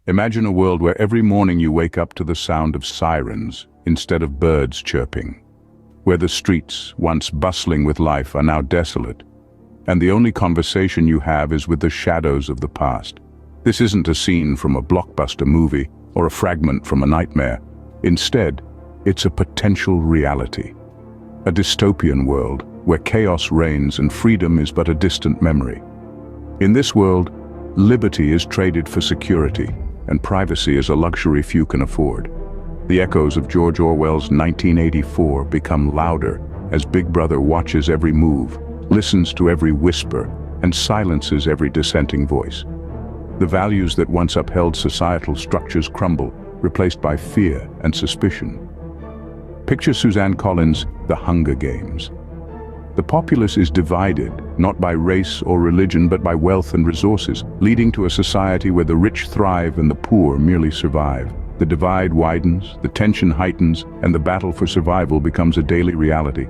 Imagine a world where every morning you wake up to the sound of sirens instead of birds chirping, where the streets, once bustling with life, are now desolate, and the only conversation you have is with the shadows of the past. This isn't a scene from a blockbuster movie or a fragment from a nightmare. Instead, it's a potential reality. A dystopian world where chaos reigns and freedom is but a distant memory. In this world, liberty is traded for security, and privacy is a luxury few can afford. The echoes of George Orwell's 1984 become louder as Big Brother watches every move, listens to every whisper, and silences every dissenting voice. The values that once upheld societal structures crumble, replaced by fear and suspicion. Picture Suzanne Collins' The Hunger Games. The populace is divided, not by race or religion, but by wealth and resources, leading to a society where the rich thrive and the poor merely survive. The divide widens, the tension heightens, and the battle for survival becomes a daily reality.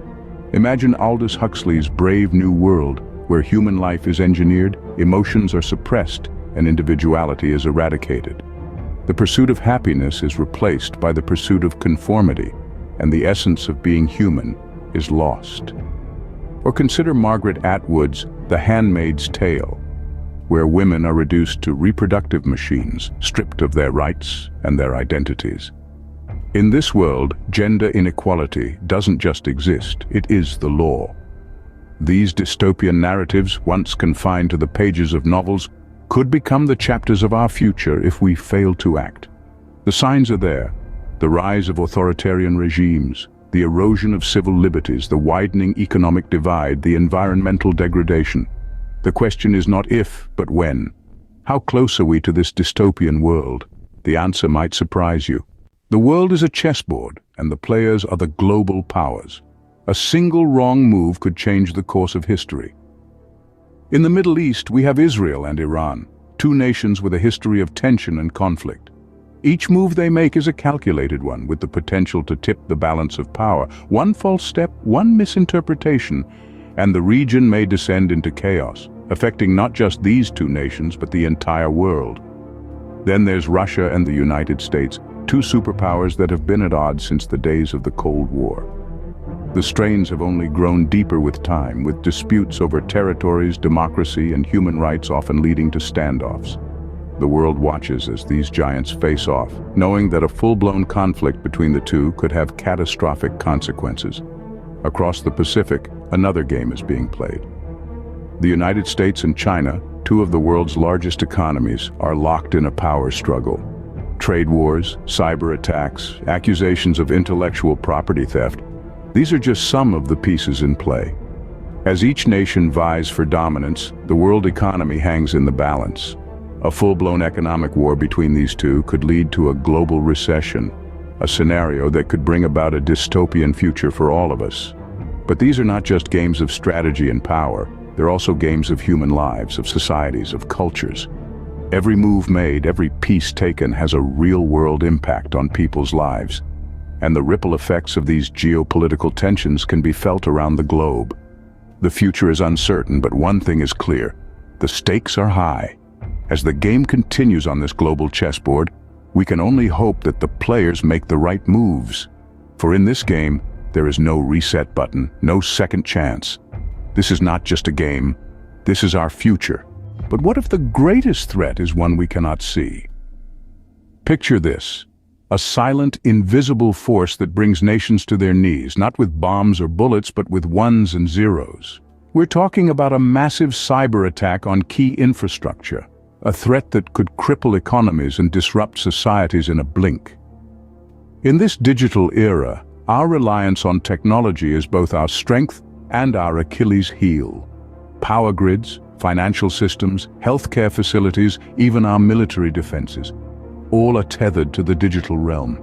Imagine Aldous Huxley's Brave New World, where human life is engineered, emotions are suppressed, and individuality is eradicated. The pursuit of happiness is replaced by the pursuit of conformity, and the essence of being human is lost. Or consider Margaret Atwood's The Handmaid's Tale, where women are reduced to reproductive machines, stripped of their rights and their identities. In this world, gender inequality doesn't just exist, it is the law. These dystopian narratives, once confined to the pages of novels, could become the chapters of our future if we fail to act. The signs are there: the rise of authoritarian regimes, the erosion of civil liberties, the widening economic divide, the environmental degradation. The question is not if, but when. How close are we to this dystopian world? The answer might surprise you. The world is a chessboard, and the players are the global powers. A single wrong move could change the course of history. In the Middle East, we have Israel and Iran, two nations with a history of tension and conflict. Each move they make is a calculated one, with the potential to tip the balance of power. One false step, one misinterpretation, and the region may descend into chaos, affecting not just these two nations, but the entire world. Then there's Russia and the United States, two superpowers that have been at odds since the days of the Cold War. The strains have only grown deeper with time, with disputes over territories, democracy, and human rights often leading to standoffs. The world watches as these giants face off, knowing that a full-blown conflict between the two could have catastrophic consequences. Across the Pacific, another game is being played. The United States and China, two of the world's largest economies, are locked in a power struggle. Trade wars, cyber attacks, accusations of intellectual property theft, these are just some of the pieces in play. As each nation vies for dominance, the world economy hangs in the balance. A full-blown economic war between these two could lead to a global recession, a scenario that could bring about a dystopian future for all of us. But these are not just games of strategy and power, they're also games of human lives, of societies, of cultures. Every move made, every piece taken has a real-world impact on people's lives. And the ripple effects of these geopolitical tensions can be felt around the globe. The future is uncertain, but one thing is clear: the stakes are high. As the game continues on this global chessboard, we can only hope that the players make the right moves. For in this game, there is no reset button, no second chance. This is not just a game, this is our future. But what if the greatest threat is one we cannot see? Picture this: a silent, invisible force that brings nations to their knees, not with bombs or bullets, but with ones and zeros. We're talking about a massive cyber attack on key infrastructure, a threat that could cripple economies and disrupt societies in a blink. In this digital era, our reliance on technology is both our strength and our Achilles heel. Power grids, financial systems, healthcare facilities, even our military defenses, all are tethered to the digital realm.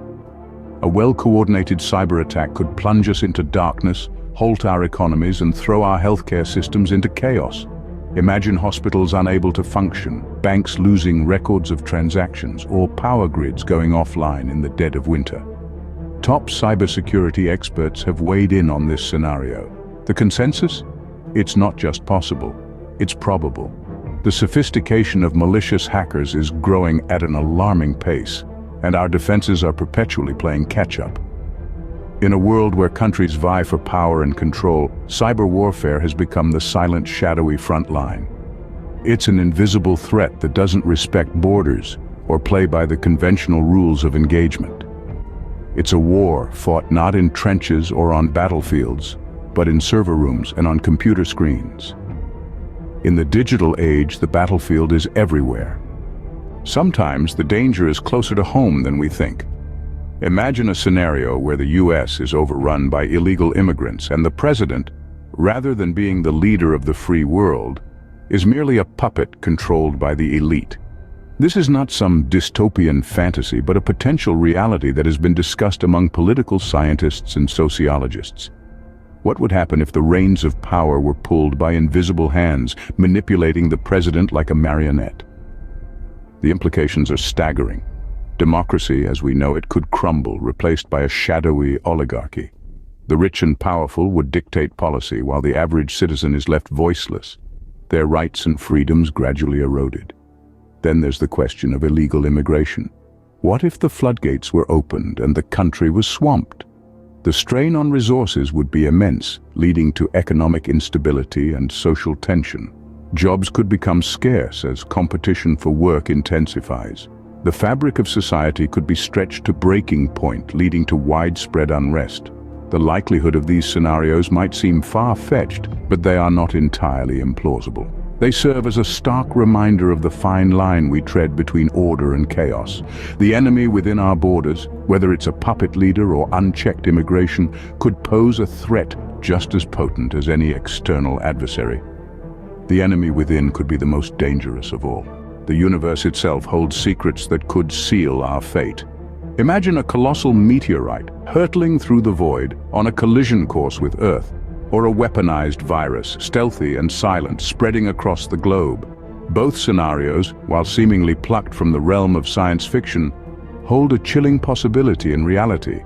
A well-coordinated cyber attack could plunge us into darkness, halt our economies, and throw our healthcare systems into chaos. Imagine hospitals unable to function, banks losing records of transactions, or power grids going offline in the dead of winter. Top cybersecurity experts have weighed in on this scenario. The consensus? It's not just possible, it's probable. The sophistication of malicious hackers is growing at an alarming pace, and our defenses are perpetually playing catch-up. In a world where countries vie for power and control, cyber warfare has become the silent, shadowy front line. It's an invisible threat that doesn't respect borders or play by the conventional rules of engagement. It's a war fought not in trenches or on battlefields, but in server rooms and on computer screens. In the digital age, the battlefield is everywhere. Sometimes the danger is closer to home than we think. Imagine a scenario where the US is overrun by illegal immigrants and the president, rather than being the leader of the free world, is merely a puppet controlled by the elite. This is not some dystopian fantasy, but a potential reality that has been discussed among political scientists and sociologists. What would happen if the reins of power were pulled by invisible hands, manipulating the president like a marionette? The implications are staggering. Democracy, as we know it, could crumble, replaced by a shadowy oligarchy. The rich and powerful would dictate policy, while the average citizen is left voiceless, their rights and freedoms gradually eroded. Then there's the question of illegal immigration. What if the floodgates were opened and the country was swamped? The strain on resources would be immense, leading to economic instability and social tension. Jobs could become scarce as competition for work intensifies. The fabric of society could be stretched to breaking point, leading to widespread unrest. The likelihood of these scenarios might seem far-fetched, but they are not entirely implausible. They serve as a stark reminder of the fine line we tread between order and chaos. The enemy within our borders, whether it's a puppet leader or unchecked immigration, could pose a threat just as potent as any external adversary. The enemy within could be the most dangerous of all. The universe itself holds secrets that could seal our fate. Imagine a colossal meteorite hurtling through the void on a collision course with Earth, or a weaponized virus, stealthy and silent, spreading across the globe. Both scenarios, while seemingly plucked from the realm of science fiction, hold a chilling possibility in reality.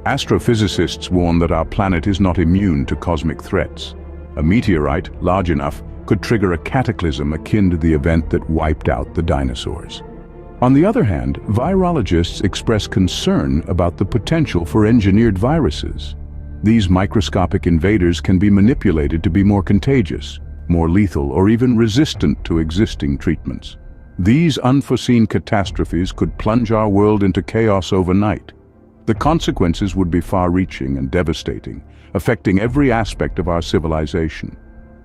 Astrophysicists warn that our planet is not immune to cosmic threats. A meteorite, large enough, could trigger a cataclysm akin to the event that wiped out the dinosaurs. On the other hand, virologists express concern about the potential for engineered viruses. These microscopic invaders can be manipulated to be more contagious, more lethal, or even resistant to existing treatments. These unforeseen catastrophes could plunge our world into chaos overnight. The consequences would be far-reaching and devastating, affecting every aspect of our civilization.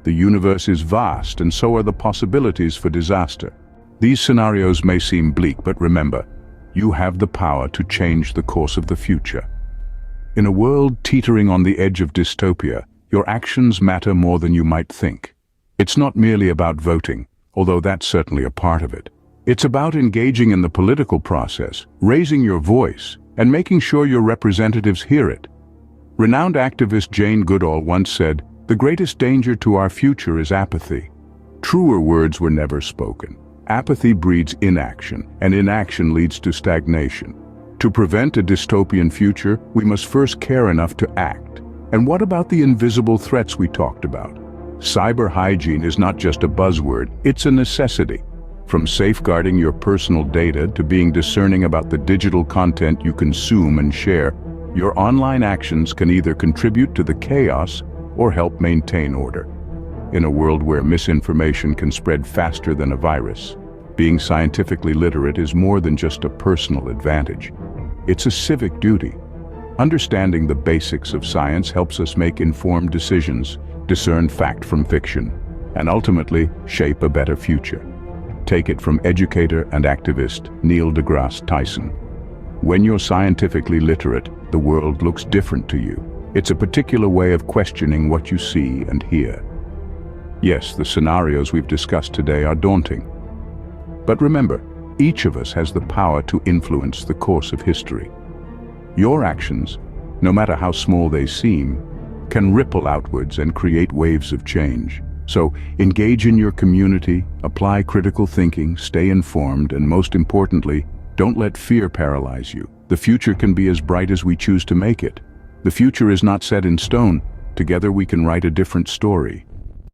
The universe is vast, and so are the possibilities for disaster. These scenarios may seem bleak, but remember, you have the power to change the course of the future. In a world teetering on the edge of dystopia, your actions matter more than you might think. It's not merely about voting, although that's certainly a part of it. It's about engaging in the political process, raising your voice, and making sure your representatives hear it. Renowned activist Jane Goodall once said, "The greatest danger to our future is apathy." Truer words were never spoken. Apathy breeds inaction, and inaction leads to stagnation. To prevent a dystopian future, we must first care enough to act. And what about the invisible threats we talked about? Cyber hygiene is not just a buzzword, it's a necessity. From safeguarding your personal data to being discerning about the digital content you consume and share, your online actions can either contribute to the chaos or help maintain order. In a world where misinformation can spread faster than a virus, being scientifically literate is more than just a personal advantage. It's a civic duty. Understanding the basics of science helps us make informed decisions, discern fact from fiction, and ultimately shape a better future. Take it from educator and activist Neil deGrasse Tyson. When you're scientifically literate, the world looks different to you. It's a particular way of questioning what you see and hear. Yes, the scenarios we've discussed today are daunting. But remember, each of us has the power to influence the course of history. Your actions, no matter how small they seem, can ripple outwards and create waves of change. So, engage in your community, apply critical thinking, stay informed, and most importantly, don't let fear paralyze you. The future can be as bright as we choose to make it. The future is not set in stone. Together we can write a different story.